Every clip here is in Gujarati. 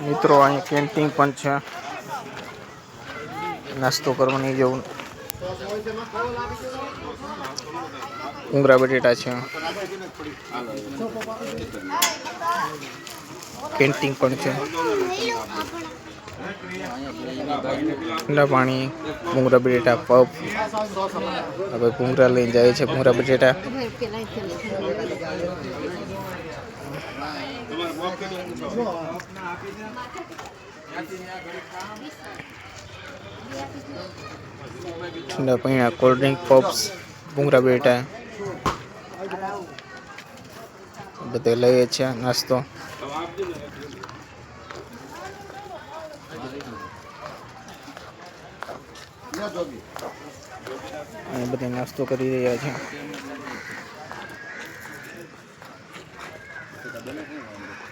મિત્રો અહીં કેન્ટીન પણ છે, નાસ્તો કરવાની જેવું. ઉંગરા બટેટા છે, કેન્ટીન પણ છે. ઠંડા પાણી, ભૂંગરા બટેટા, પફ. હવે ભૂંગરા લઈને જાય છે, ભૂંગરા બટેટા. ઠંડા પાણી, કોલ્ડ ડ્રિંક, પપ્સ, ભૂંગરા બટેટા બધે લઈએ છે નાસ્તો. અને બધા નાસ્તો કરી રહ્યા છે.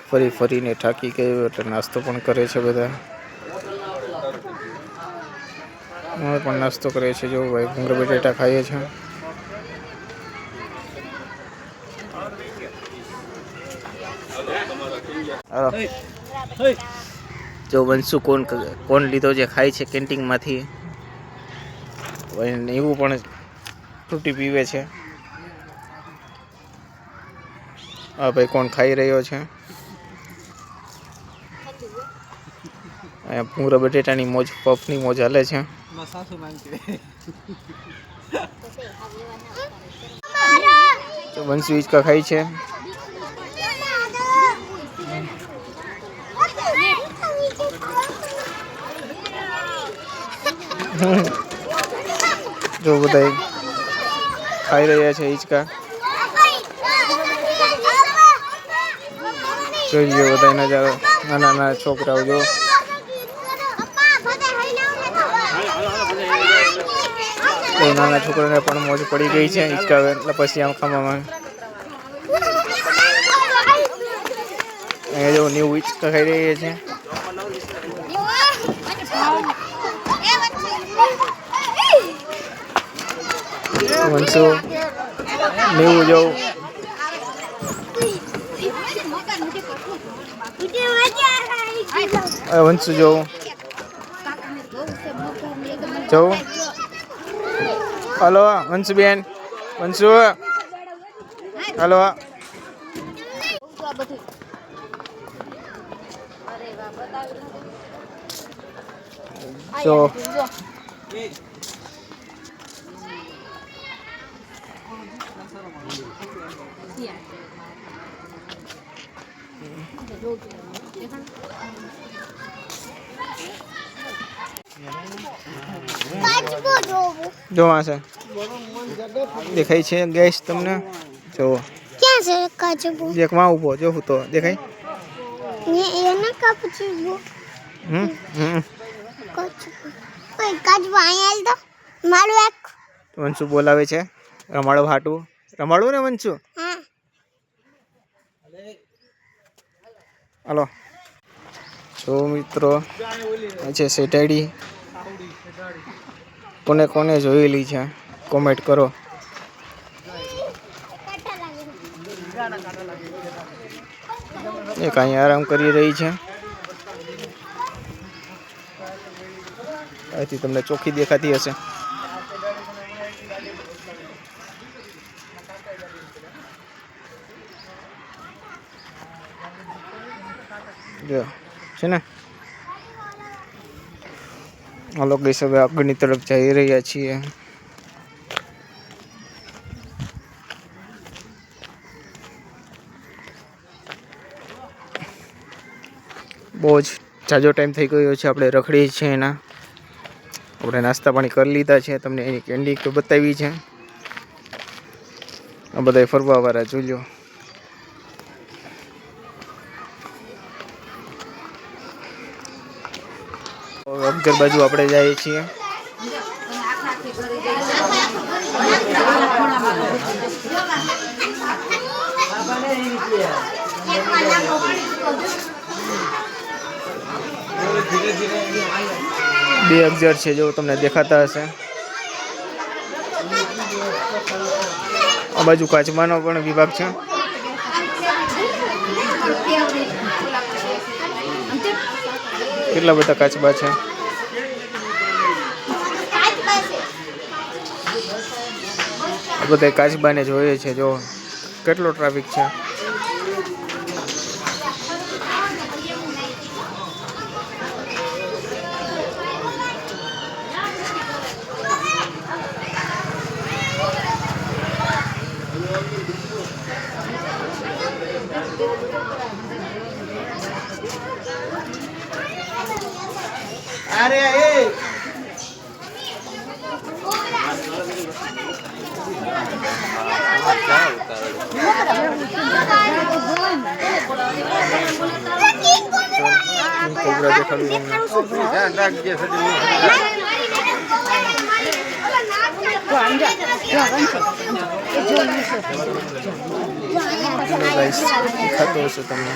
ફરી ફરીને થાકી ગયો એટલે નાસ્તો પણ કરે છે બધા. અમે પણ નાસ્તો કરીએ છીએ. જો ભાઈ ભૂંગરા બટેટા ખાઈએ છીએ. જો વંશુ કોણ લીધો છે ખાય છે કેન્ટીનમાંથી. એવું પણ ફ્રૂટી પીવે છે. હા ભાઈ કોણ ખાઈ રહ્યો છે. અહીંયા ભૂંગરા બટેટાની મોજ, પફની મોજ હાલે છે. તો વંશુ હિંચકા ખાય છે. જો બધા ખાઈ રહ્યા છે હિંચકા. જોઈ લો બધા નજારા, નાના નાના છોકરાઓ. જો નાના છોકરાને પણ મોજ પડી ગઈ છે હિંચકા એટલે પછી આમ ખાવામાં. અહીંયા જો ન્યુ હિંચકા ખાઈ રહ્યા છે. વંશુ નેવું જવું. વંશુ જવું જવું. હલો વંશુ બેન, વંશુ હલો. જો જોવા છે દેખાય છે ગેસ તમને. જો ક્યાં છે કાચબો? દેખવા ઉભો જો હું તો દેખાય. એને કાચબો કાચબો અહીંયા તો મારું એક વંશુ બોલાવે છે. રમાડો હાટું રમાડવું ને વંશુ. હા હાલો. જો મિત્રો છે સેટાડી. કોને કોને જોયેલી છે કોમેન્ટ કરો. એક અહીંયા આરામ કરી રહી છે. અહીંથી તમને ચોખ્ખી દેખાતી હશે. જો છે ને. હાલો ગઈસ હવે આગળની તરફ જઈ રહ્યા છીએ. બહુ જ જાજો ટાઈમ થઈ ગયો છે. આપણે રખડીએ છીએ એના. આપણે નાસ્તા પાણી કરી લીધા છે. તમને એની કેન્ડી તો બતાવી છે. આ બધા ફરવા વાળા જોઈ લો. અગર બાજુ આપણે જઈએ છીએ. બે અગજર છે જો તમને દેખાતા હશે. આ બાજુ કાચબાનો પણ વિભાગ છે. કેટલા બધા કાચબા છે. આ બધા કાચબાને જોઈએ છે. જો કેટલો ટ્રાફિક છે. અરે એ કોબરા દેખાડું તમને. ધ્યાન રાખજે સડી ચલો ગાઈસ દેખાતો હશે તમને.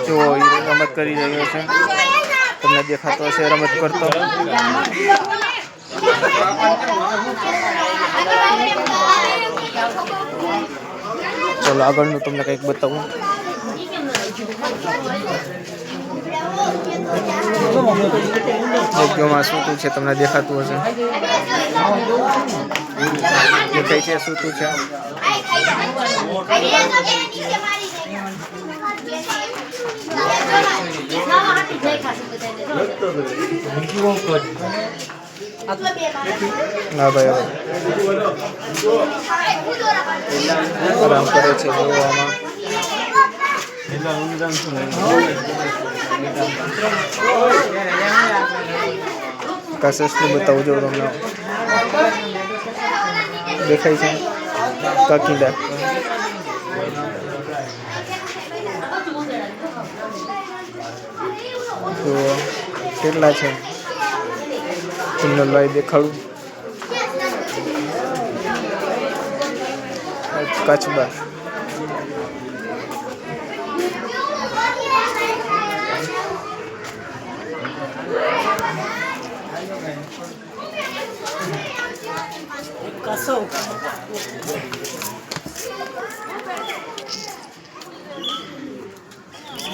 જો એ રમત કરી રહ્યો છે. તમને દેખાતો હશે રમત કરતો. ચલો આગળનું તમને કંઈક બતાવું. યોગ્યમાં સૂતું છે. તમને દેખાતું હશે. દેખાય છે સૂતું છે. ના ભાઈ આરામ કરે છે. જોવામાં કાસસનું બતાવું જો તમને. દેખાય છે કાકીડા. તો કેટલા છે તમને લાઈ દેખાડું. કાચબા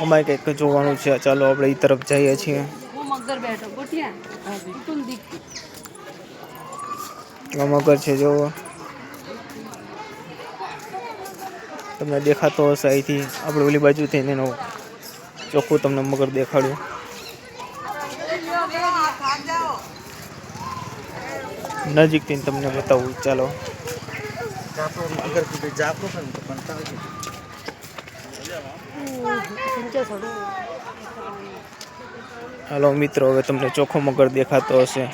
અમારે કંઈક જોવાનું છે. ચાલો આપણે એ તરફ જઈએ છીએ. મગર છે જો તમને દેખાતો હશે. અહીંથી આપણે ઓલી બાજુ થઈને એનો ચોખ્ખું તમને મગર દેખાડ્યું. નજીકથી તમને બતાવું. ચાલો હાલો મિત્રો, હવે તમને ચોખ્ખો મગર દેખાતો હશે.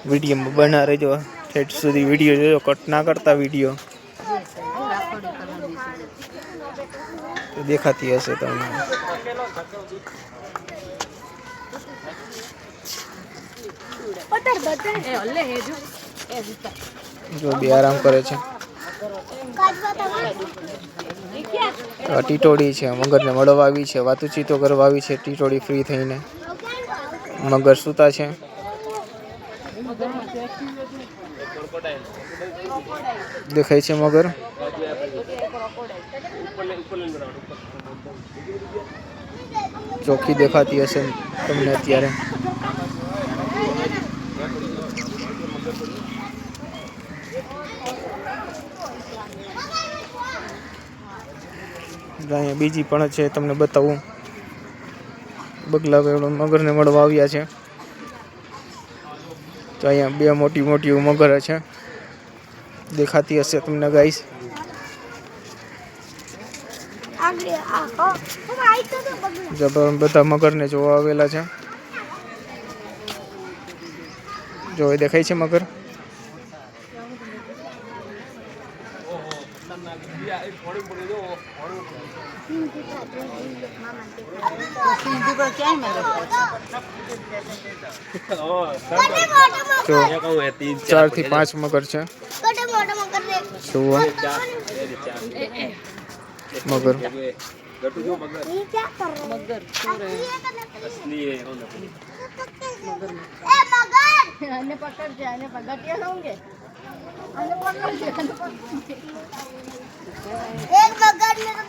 વિડીયોમાં બના રહેજો ઠેઠ સુધી. વિડીયો જોજો, કટ ના કરતા વિડીયો. તો દેખાતી હશે તમને. જો બે આરામ કરે છે. આ ટીટોડી છે. મગરને મળવા આવી છે. વાતુચીતો કરવા આવી છે ટીટોડી ફ્રી થઈને. મગર સૂતા છે. દેખાય છે મગર. ચોખ્ખી દેખાતી હશે તમને અત્યારે. અહીંયા બીજી પણ છે તમને બતાવું. બગલા વેવડો મગરને મળવા આવ્યા છે. તો અહીંયા બે મોટી મોટી મગર છે. દેખાતી હશે તમને ગાઈસ. બધા મગરને જોવા આવેલા છે. જો એ દેખાય છે મગર. તો 4 થી 5 મગર છે. જુઓ मगर ये क्या कर रहे मगर सो रहे हैं हैं ए मगर आने पकड़ के आने पकड़ होंगे आने पकड़ के एक मगर मेरे